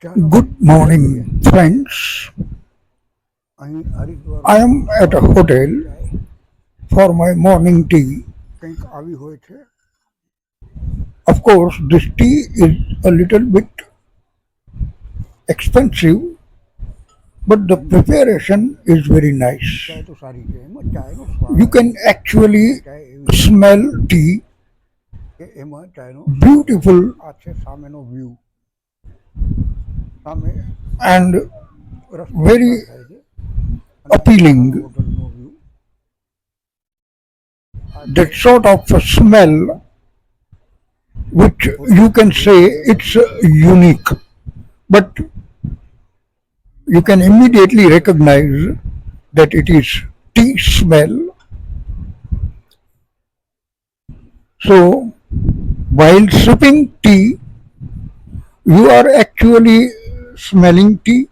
Good morning, friends. I am at a hotel for my morning tea. Of course, this tea is a little bit expensive, but the preparation is very nice. You can actually smell tea, beautiful and very appealing. That sort of a smell which you can say it's unique, but you can immediately recognize that it is tea smell. So while sipping tea, you are actually smelling tea.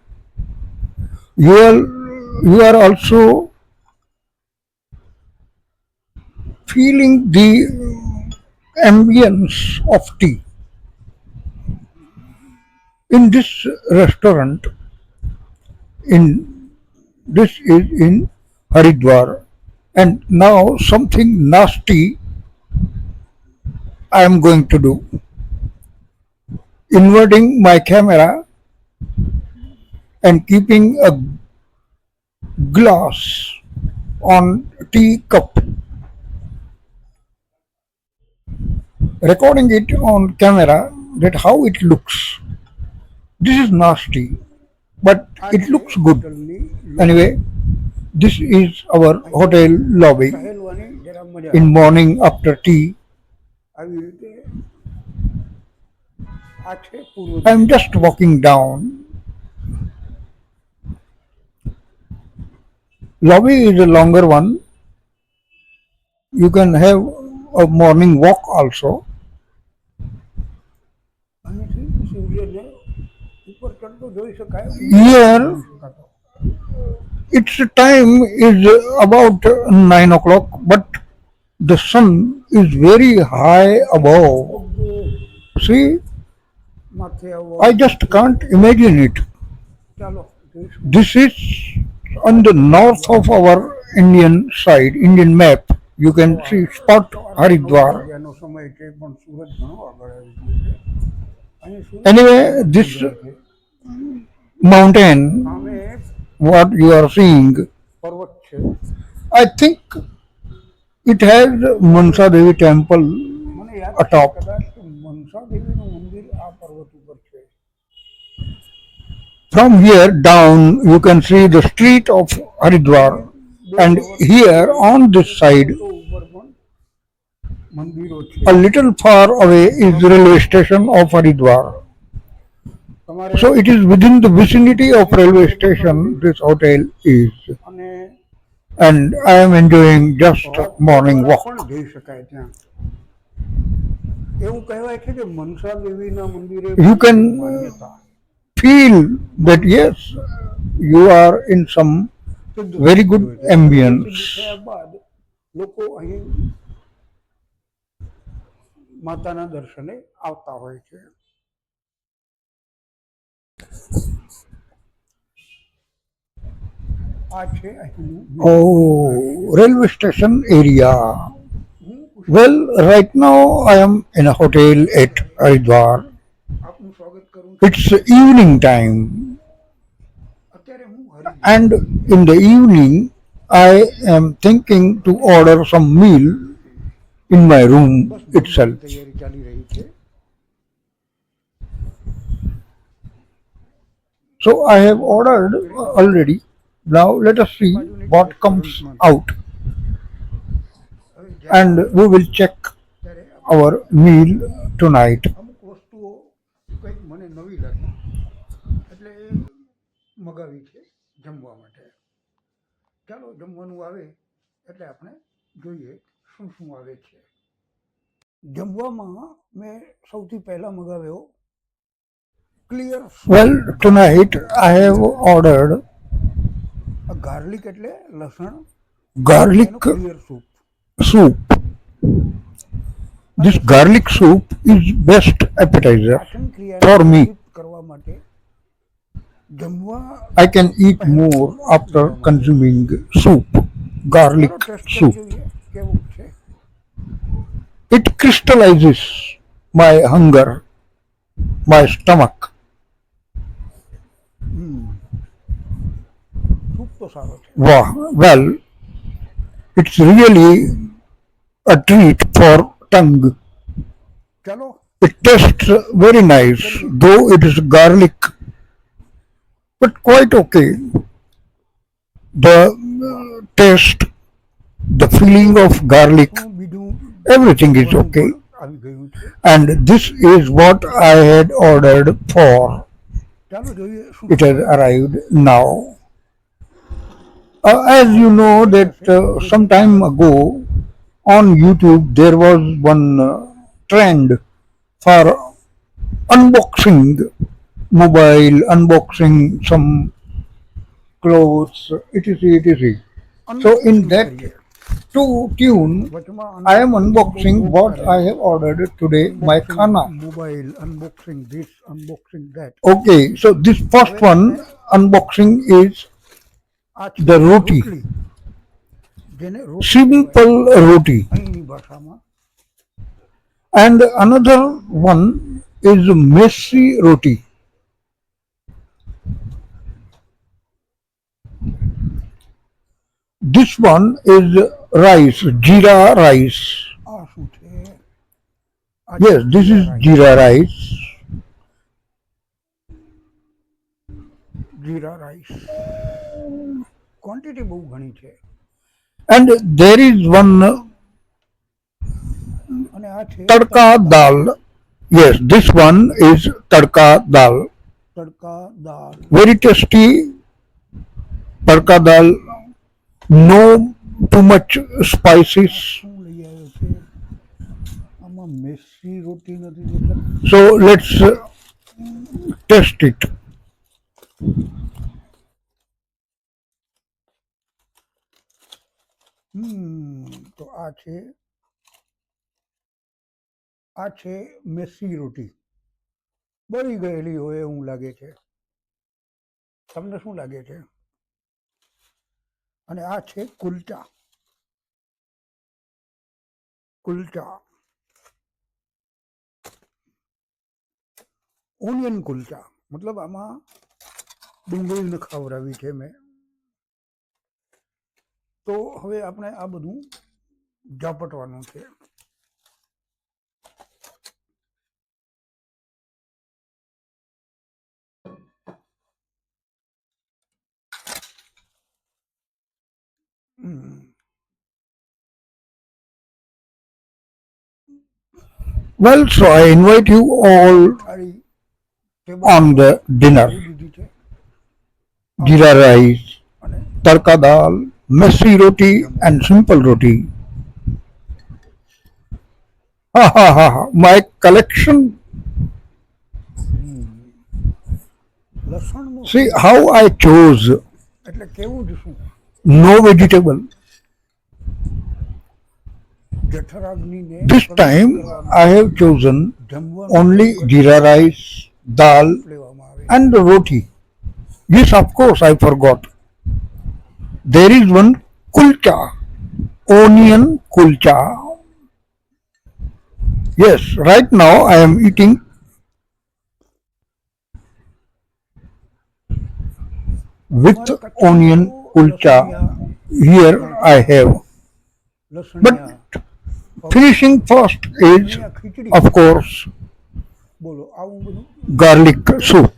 You are also feeling the ambience of tea. In this restaurant, in this is in Haridwar, and now something nasty I am going to do. Inverting my camera and keeping a glass on tea cup, recording it on camera that how it looks. This is nasty, but it looks good. Anyway, this is our hotel lobby in morning after tea. I'm just walking down. Lobby is a longer one. You can have a morning walk also. Here, its time is about 9 o'clock, but the sun is very high above. See, I just can't imagine it. This is on the north of our Indian side, Indian map. You can see spot Haridwar. Anyway, this mountain, what you are seeing, I think it has Mansa Devi temple atop. From here down, you can see the street of Haridwar, and here on this side, a little far away, is the railway station of Haridwar. So it is within the vicinity of railway station this hotel is, and I am enjoying just morning walk. You can feel that yes, you are in some very good ambience. Oh, railway station area. Well, right now I am in a hotel at Haridwar. It's evening time, and in the evening I am thinking to order some meal in my room itself. So I have ordered already. Now let us see what comes out, and we will check our meal tonight. Well, tonight I have ordered garlic soup. This garlic soup is best appetizer for me. જમવા I can eat more after લેવામાં આવે. consuming soup, garlic ચાલો test કરી soup. જોઈએ કેવું છે. It crystallizes my hunger, my stomach. Soup તો સારો છે. Wow, well, it's really a treat for tongue. ચાલો It tastes very nice, કરીએ. though it is garlic, but quite okay. The taste, the feeling of garlic, આપણું બીજું everything is જમવાનું okay. પણ આવી ગયું છે. And this is what I had ordered for. ચાલો જોઈએ શું It શું has આવ્યું. arrived now. As you know that some time ago on YouTube there was one trend for unboxing mobile, unboxing some clothes, etc. etc. So in unboxing that કરીએ. to tune, વચમાં I am unboxing બહુ unboxing બહુ what ચાલે I છે. have ordered today, my unboxing khana. Mobile, unboxing this, unboxing that. Okay, so this first હવે one આપણે unboxing is આ છે the roti, રોટલી, જેને રોટી કહેવાય simple roti, અહીંની ભાષામાં. and another one is messy roti. This one is rice, jeera rice. આ શું છે? આ છે Yes, this jeera is rice. jeera rice. Jeera rice quantity બહુ ઘણી છે. And there is one અને આ છે tadka dal. Yes, this one is tadka dal. Tadka dal. Very tasty tadka dal. No too much spices. શું લઈ આવ્યો છે? આમાં મેસી રોટી નથી દેખાતી. So let's test it. તો આ છે મેસી રોટી. બળી ગયેલી હોય એવું લાગે છે. તમને શું લાગે છે? અને આ છે કુલચા. કુલચા, ઓનિયન કુલચા, મતલબ આમાં ડુંગળી ન ખવડાવી છે મેં. તો હવે આપણે આ બધું ઝાપટવાનું છે. Well, so I invite you all થાળી on the dinner. લઈ લીધી છે. Jeera rice, અને tadka dal, messy roti, and simple roti. Ha ha ha! Ha. My collection. લસણનું See how I chose એટલે કેવું જ શું? no vegetable. જઠરાગ્નિને This time I have chosen જમવાનું only jeera rice, dal, લેવામાં આવે. and roti. Yes, of course, I forgot. There is one kulcha, onion kulcha. Yes, right now I am eating with onion kulcha. Here I have. લસણિયા Finishing first is, khichdi. of course, બોલો આવું બધું garlic soup.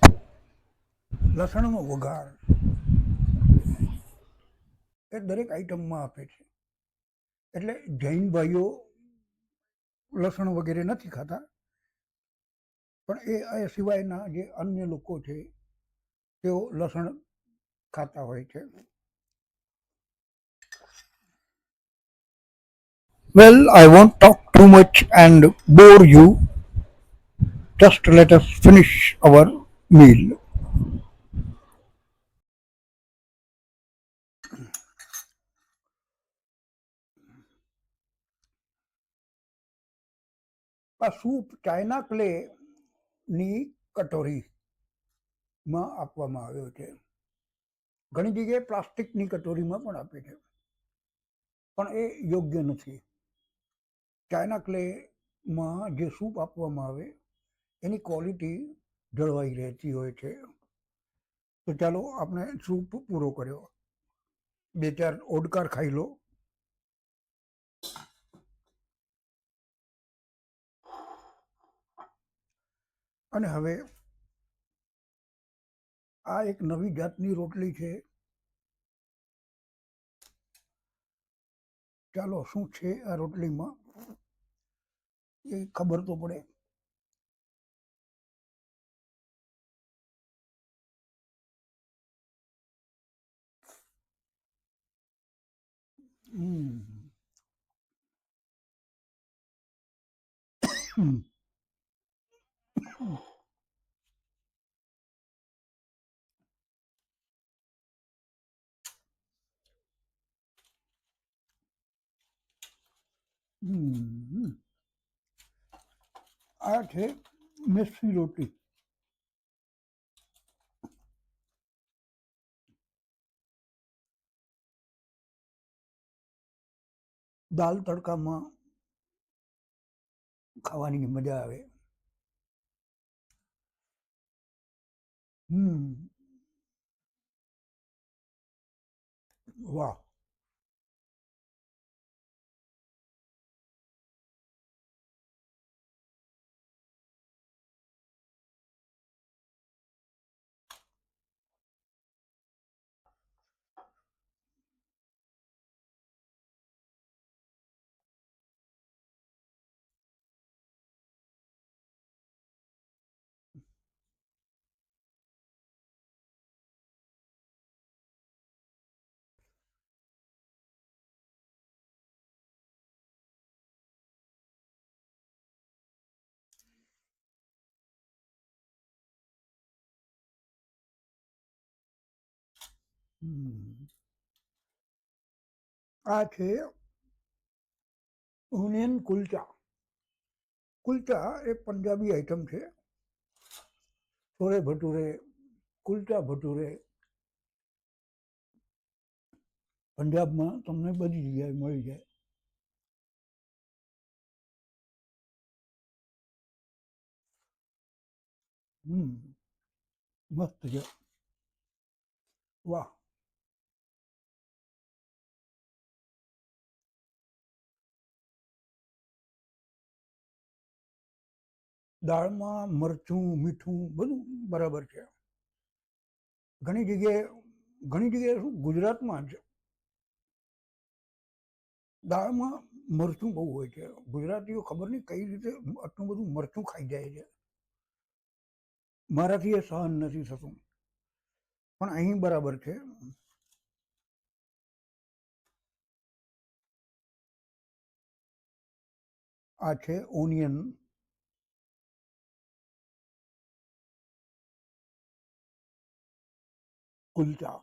લસણનો વઘાર એ દરેક આઈટમમાં આપે છે. એટલે જૈન ભાઈઓ લસણ વગેરે નથી ખાતા, પણ એ સિવાયના જે અન્ય લોકો છે તેઓ લસણ ખાતા હોય છે. Well, I won't talk too much and bore you. Just let us finish our meal. આ સૂપ ચાઇના ક્લે ની કટોરી માં આપવામાં આવ્યો છે. ઘણી જગ્યાએ પ્લાસ્ટિકની કટોરીમાં પણ આપે છે, પણ એ યોગ્ય નથી. ચાઇના ક્લેમાં જે સૂપ આપવામાં આવે એની ક્વોલિટી જળવાઈ રહેતી હોય છે. તો ચાલો આપણે સૂપ પૂરો કર્યો, 2-4 ઓડકાર ખાઈ લો. અને હવે આ એક નવી જાતની રોટલી છે. ચાલો શું છે આ રોટલીમાં એ ખબર તો પડે. હમ. હમ. આ છે મેથી રોટી. દાલ તડકામાં ખાવાની મજા આવે. વાહ. આ છે ઓનિયન કુલચા. કુલચા એ પંજાબી આઈટમ છે. છોલે ભટુરે, કુલચા ભટુરે પંજાબમાં તમને બધી જગ્યાએ મળી જાય. મસ્ત છે. વાહ. દાળમાં મરચું, મીઠું બધું બરાબર છે. ઘણી જગ્યાએ શું ગુજરાતમાં જ દાળમાં મરચું બહુ હોય છે. ગુજરાતીઓ ખબર નહીં કઈ રીતે આટલું બધું મરચું ખાઈ જાય છે. મારાથી એ સહન નથી થતું, પણ અહીં બરાબર છે. આ છે ઓનિયન કુલચા.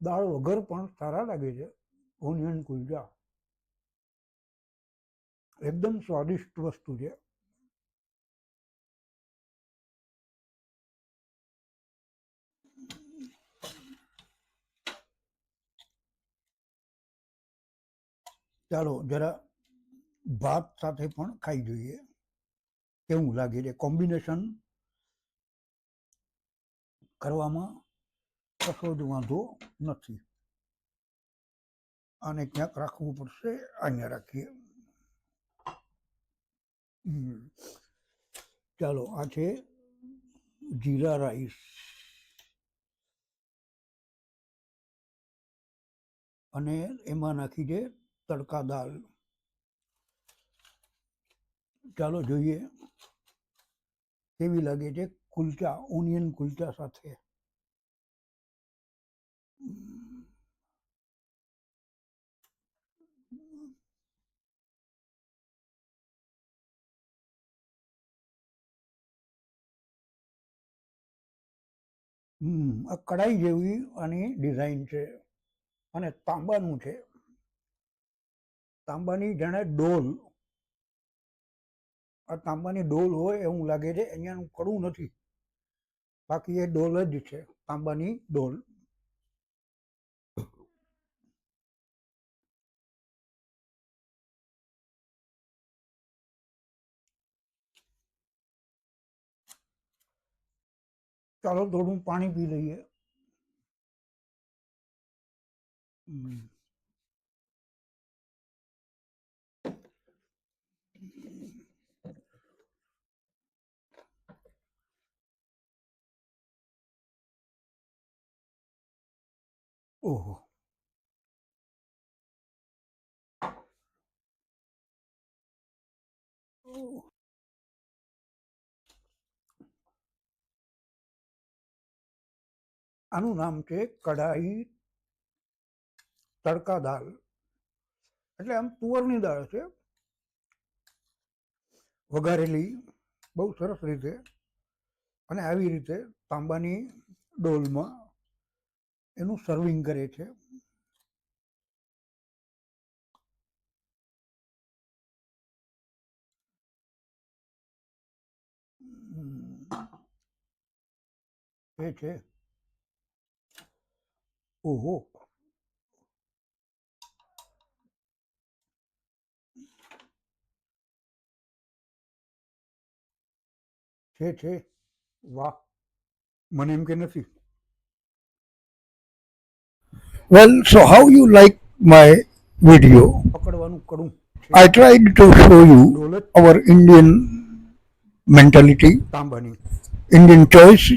દાળ વગર પણ સારા લાગે છે ઓનિયન કુલચા. એકદમ સ્વાદિષ્ટ વસ્તુ છે. ચાલો જરા ભાત સાથે પણ ખાઈ જોઈએ કેવું લાગે છે. કોમ્બિનેશન કરવામાં કશો જ વાંધો નથી. આને ક્યાંક રાખવું પડશે, અહીંયા રાખીએ. ચાલો આ છે જીરા રાઈસ અને એમાં નાખી છે તડકા દાળ. ચાલો જોઈએ કેવી લાગે છે કુલચા, ઓનિયન કુલચા સાથે. આ કડાઈ જેવી આની ડિઝાઇન છે અને તાંબાનું છે. તાંબાની જાણે ડોલ, આ તાંબાની ડોલ હોય એવું લાગે છે. અહીંયાનું કડું નથી, બાકી એ ડોલ જ છે, તાંબાની ડોલ. ચાલો થોડું પાણી પી લઈએ. ઓહો, આનું નામ છે કઢાઈ તડકા દાળ. એટલે આમ તુવરની દાળ છે, વઘારેલી બહુ સરસ રીતે, અને આવી રીતે તાંબાની ડોલમાં એનું સર્વિંગ કરે છે. એ છે, ઓહો, છે, વાહ, મને એમ કે નથી. Well, so how you like my video? પકડવાનું કડું છે. I tried to show you ડોલ જ our Indian mentality, તાંબાની. Indian choice.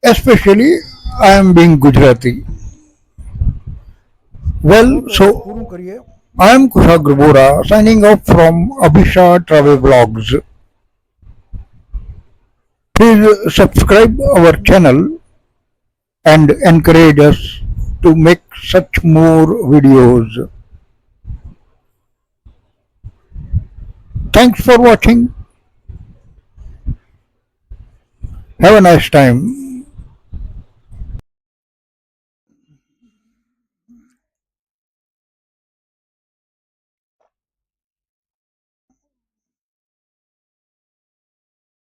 Especially, I am being Gujarati. Well, so પૂરું કરીએ. I am Kushagra Bora signing off from Abhisha Travel Vlogs. Please subscribe our channel and encourage us to make such more videos. Thanks for watching. Have a nice time.